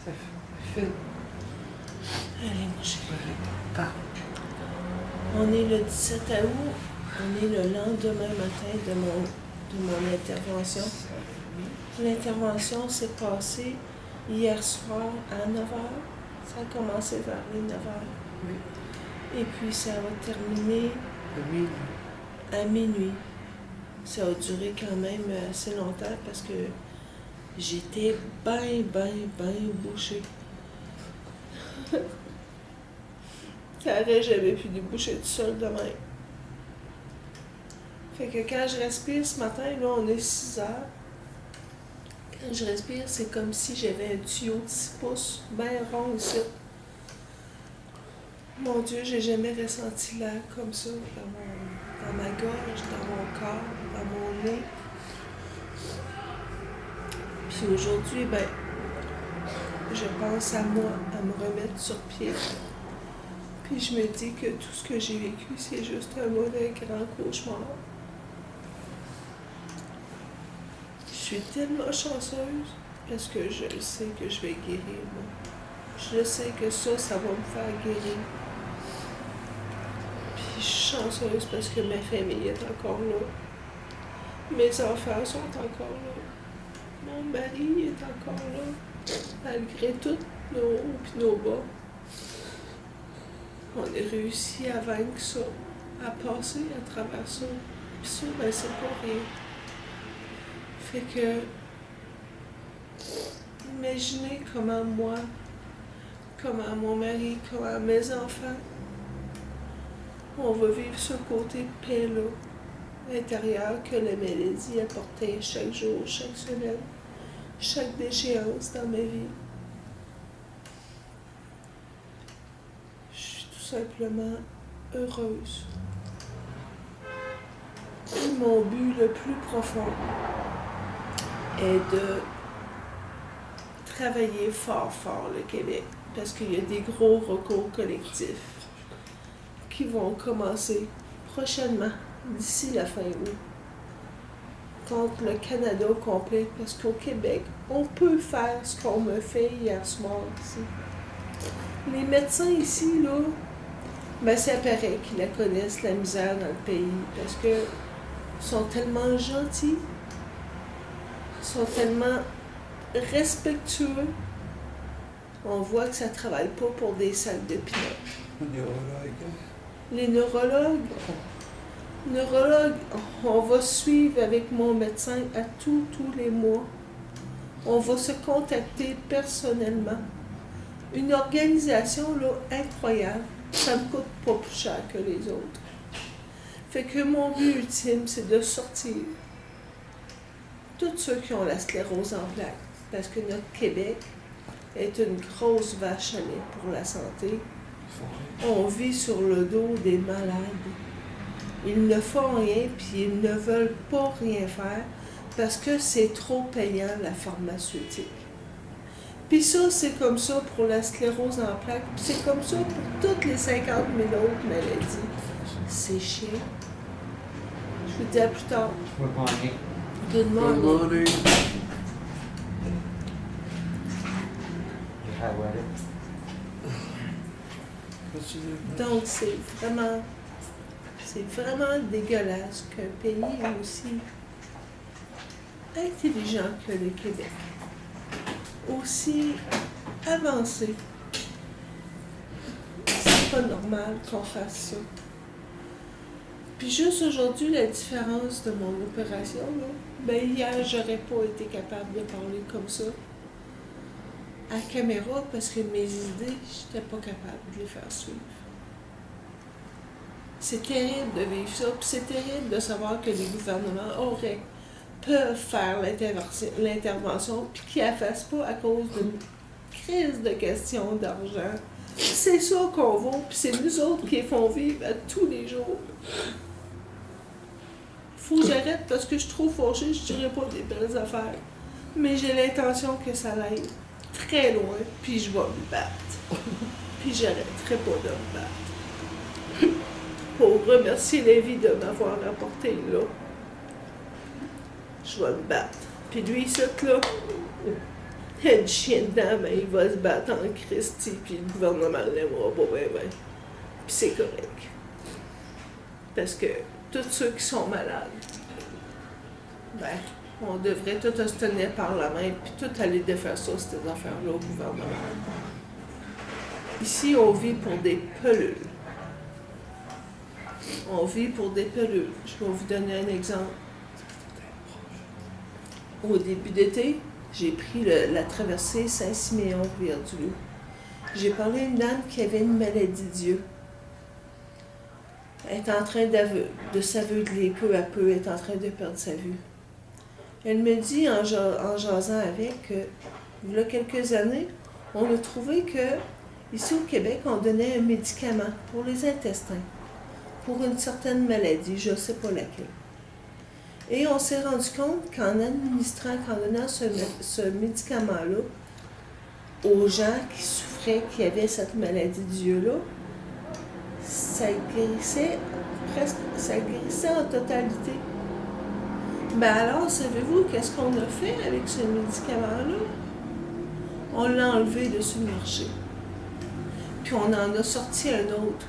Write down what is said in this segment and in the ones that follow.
Ça fait. Allez, mon chéri. Pas. On est le 17 août. On est le lendemain matin de mon intervention. L'intervention s'est passée hier soir à 9 h. Ça a commencé vers les 9 h. Oui. Et puis ça va terminer à minuit. Ça a duré quand même assez longtemps parce que j'étais ben bouchée. Ça aurait jamais pu déboucher tout seul demain. Fait que quand je respire ce matin, là, on est 6 h. Quand je respire, c'est comme si j'avais un tuyau de 6 pouces, bien rond ici. Mon Dieu, j'ai jamais ressenti l'air comme ça dans ma gorge, dans mon corps, dans mon nez. Puis aujourd'hui, je pense à moi, à me remettre sur pied. Puis je me dis que tout ce que j'ai vécu, c'est juste un mauvais grand cauchemar. Je suis tellement chanceuse parce que je sais que je vais guérir, moi. Je sais que ça va me faire guérir. Puis je suis chanceuse parce que ma famille est encore là. Mes enfants sont encore là. Mon mari est encore là. Malgré tous nos hauts et nos bas. On a réussi à vaincre ça, à passer à travers ça. Puis ça, c'est pas rien. Fait que, imaginez comment moi, comment mon mari, comment mes enfants, on va vivre ce côté de paix-là, intérieur, que la maladie apportait chaque jour, chaque semaine, chaque déchéance dans ma vie. Je suis tout simplement heureuse. Et mon but le plus profond est de travailler fort le Québec, parce qu'il y a des gros recours collectifs qui vont commencer prochainement, d'ici la fin août, contre le Canada au complet, parce qu'au Québec, on peut faire ce qu'on me fait hier soir ici. Les médecins ici, là, c'est pareil qu'ils la connaissent, la misère dans le pays, parce que sont tellement gentils, sont tellement respectueux. On voit que ça ne travaille pas pour des sacs de pinottes. Les neurologues, on va suivre avec mon médecin à tous les mois. On va se contacter personnellement. Une organisation là, incroyable. Ça ne me coûte pas plus cher que les autres. Fait que mon but ultime, c'est de sortir tous ceux qui ont la sclérose en plaques. Parce que notre Québec est une grosse vache à lait pour la santé. On vit sur le dos des malades. Ils ne font rien, puis ils ne veulent pas rien faire parce que c'est trop payant, la pharmaceutique. Puis ça, c'est comme ça pour la sclérose en plaques, puis c'est comme ça pour toutes les 50 000 autres maladies. C'est chiant. Je vous dis à plus tard. Good morning. Good morning. Donc, c'est vraiment dégueulasse qu'un pays aussi intelligent que le Québec, aussi avancé, c'est pas normal qu'on fasse ça. Puis juste aujourd'hui, la différence de mon opération, là, hier, j'aurais pas été capable de parler comme ça à caméra parce que mes idées, j'étais pas capable de les faire suivre. C'est terrible de vivre ça, puis c'est terrible de savoir que les gouvernements peuvent faire l'intervention, puis qu'ils ne la fassent pas à cause d'une crise de questions d'argent. C'est ça qu'on vaut, puis c'est nous autres qui les font vivre à tous les jours. Faut que j'arrête parce que je suis trop fâchée, je dirais pas des belles affaires. Mais j'ai l'intention que ça aille très loin, puis je vais me battre. Puis j'arrêterai pas de me battre. Pour remercier la vie de m'avoir apporté là. Je vais me battre. Puis lui, là, il y a du chien dedans, mais il va se battre en Christie, puis le gouvernement ne l'aimera pas, ben. Puis c'est correct. Parce que tous ceux qui sont malades, ben, on devrait tout se tenir par la main, puis tout aller défaire ça, ces affaires-là au gouvernement. Ici, on vit pour des pelules. On vit pour des pelules. Je vais vous donner un exemple. Au début d'été, j'ai pris la traversée Saint-Siméon-Rivière-du-Loup. J'ai parlé à une dame qui avait une maladie d'yeux. Elle est en train de s'aveugler peu à peu, elle est en train de perdre sa vue. Elle me dit, en jasant avec, que, il y a quelques années, on a trouvé que, ici au Québec, on donnait un médicament pour les intestins, pour une certaine maladie, je ne sais pas laquelle. Et on s'est rendu compte qu'en donnant ce médicament-là aux gens qui souffraient, qui avaient cette maladie d'yeux-là, ça guérissait en totalité. Ben alors, savez-vous qu'est-ce qu'on a fait avec ce médicament-là? On l'a enlevé de sur le marché. Puis on en a sorti un autre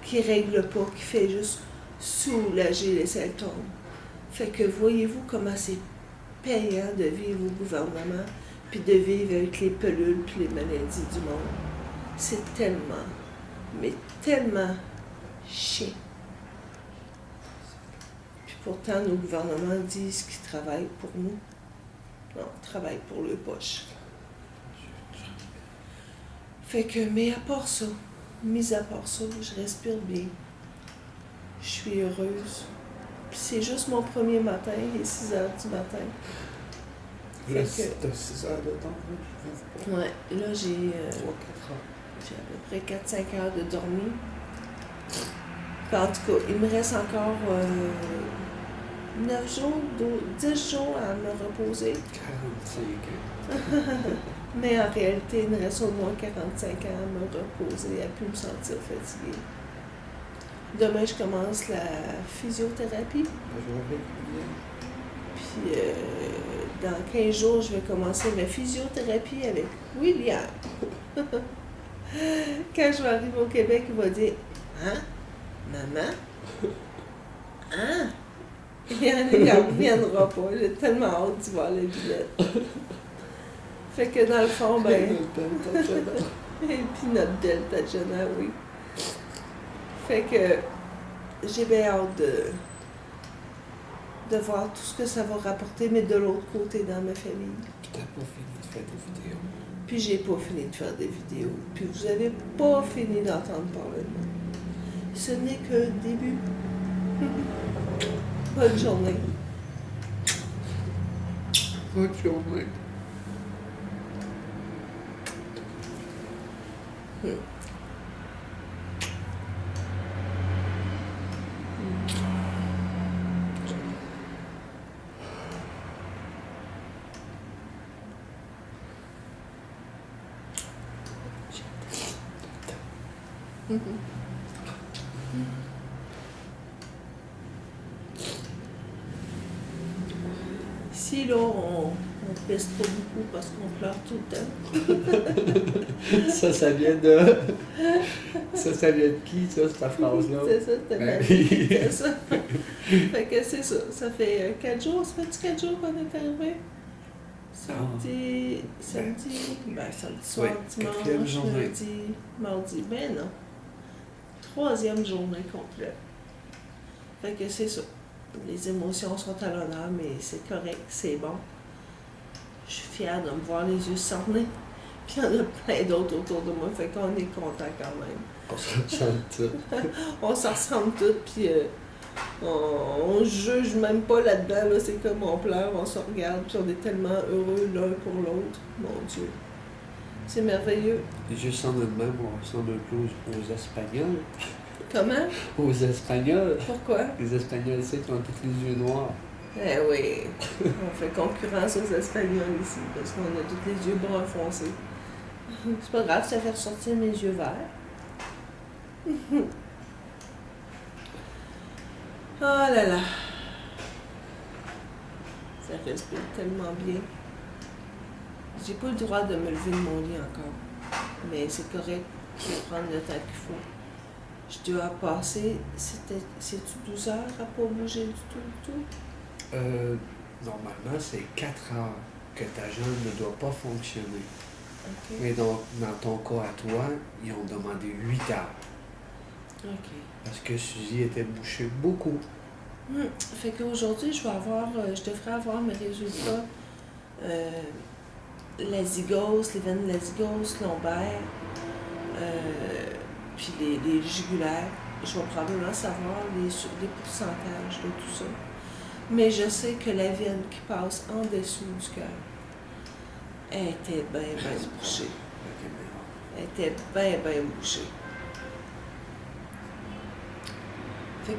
qui ne règle pas, qui fait juste soulager les symptômes. Fait que voyez-vous comment c'est payant de vivre au gouvernement, puis de vivre avec les pelules puis les maladies du monde. C'est tellement, mais tellement chiant. Puis pourtant, nos gouvernements disent qu'ils travaillent pour nous. Non, ils travaillent pour leurs poches. Fait que, mais à part ça, mis à part ça, je respire bien. Je suis heureuse. Puis c'est juste mon premier matin, il est 6 heures du matin. Là, t'as 6 heures de temps, là? Ouais, là j'ai 3-4 heures. à peu près 4-5 heures de dormir. Puis en tout cas, il me reste encore 9 jours, 10 jours à me reposer. 45 ans. Mais en réalité, il me reste au moins 45 ans à me reposer, à ne plus me sentir fatiguée. Demain, je commence la physiothérapie. Puis dans 15 jours, je vais commencer ma physiothérapie avec William. Quand je vais arriver au Québec, il va dire « Hein? Maman? Hein? » Il ne reviendra pas. J'ai tellement hâte d'y voir la Villette. Fait que dans le fond, ben... Et puis notre Delta Jenna, oui. Fait que j'ai bien hâte de voir tout ce que ça va rapporter, mais de l'autre côté dans ma famille. T'as pas fini de faire des vidéos. Puis j'ai pas fini de faire des vidéos. Puis vous avez pas fini d'entendre parler de moi. Ce n'est que le début. Bonne journée. Bonne journée. Ici, là, on pèse pas beaucoup parce qu'on pleure tout le temps. Ça vient de... Ça vient de qui, ça, cette phrase-là? C'est ça, c'était Ben ma oui. vie, c'est ça. Fait que c'est ça. Ça fait 4 jours. Ça fait 4 jours qu'on est arrivé? Samedi, samedi soir, Oui, quatrième dimanche, journée. lundi, mardi. Ben non. 3e journée complète. Fait que c'est ça. Les émotions sont à l'honneur, mais c'est correct, c'est bon. Je suis fière de me voir les yeux s'orner. Puis il y en a plein d'autres autour de moi, fait qu'on est content quand même. On se ressemble tout. On s'en ressemble toutes, puis on juge même pas là-dedans, là, c'est comme on pleure, on se regarde, puis on est tellement heureux l'un pour l'autre. Mon Dieu. C'est merveilleux. Juste en même, on ressemble un peu aux Espagnols. Comment? Aux Espagnols. Pourquoi? Les Espagnols, ici, qui ont tous les yeux noirs. Eh oui, on fait concurrence aux Espagnols ici, parce qu'on a tous les yeux bruns foncés. C'est pas grave, ça fait ressortir mes yeux verts. Oh là là. Ça respire tellement bien. J'ai pas le droit de me lever de mon lit encore. Mais c'est correct. Je vais prendre le temps qu'il faut. Je dois passer, c'est-tu 12 heures à pas bouger du tout? Normalement, c'est 4 heures que ta jambe ne doit pas fonctionner. OK. Mais donc, dans ton cas à toi, ils ont demandé 8 heures. OK. Parce que Suzy était bouchée beaucoup. Fait qu'aujourd'hui, je devrais avoir mes résultats. La zygose, les veines de la zygose lombaire, puis les jugulaires. Je vais probablement savoir les pourcentages de tout ça. Mais je sais que la veine qui passe en dessous du cœur, elle était bien bouchée. Ok, mais Elle était bien bouchée. Fait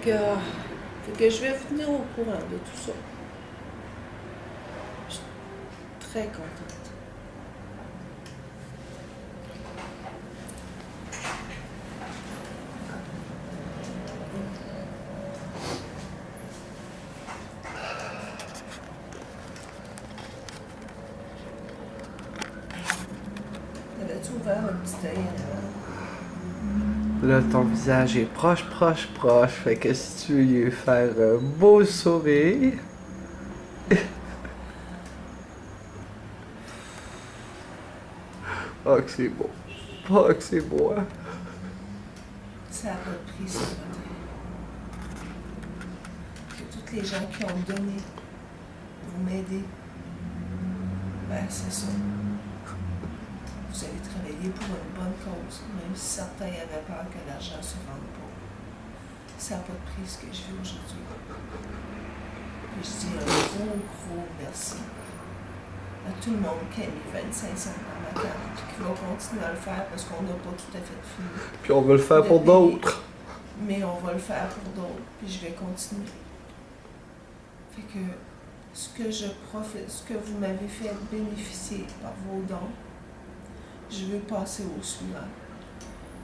que je vais vous tenir au courant de tout ça. Je suis très contente. T'avais-tu ouvert un petit œil en avant? Là, ton visage est proche. Fait que si tu veux lui faire un beau sourire. Oh, que c'est beau. Oh, que c'est beau, hein. Ça n'a pas de prix ce matin. Que toutes les gens qui ont donné pour m'aider, ben c'est ça. Vous avez travaillé pour une bonne cause, même si certains avaient peur que l'argent se vende pas. Ça n'a pas de prix ce que je vis aujourd'hui. Et je dis un gros merci à tout le monde qui a mis 25 cents dans ma carte et qui va continuer à le faire parce qu'on n'a pas tout à fait fini. Puis on veut le faire pour d'autres. Mais on va le faire pour d'autres, puis je vais continuer. Fait que ce que vous m'avez fait bénéficier par vos dons, je veux passer au suivant,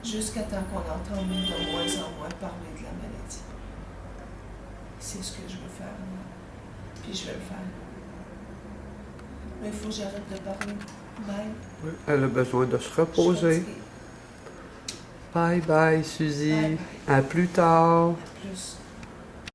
jusqu'à temps qu'on entende de moins en moins parler de la maladie. C'est ce que je veux faire, moi. Puis je vais le faire. Mais il faut que j'arrête de parler. Bye. Oui, elle a besoin de se Je suis reposer. fatiguée. Bye bye, Suzy. Bye. À plus tard. À plus.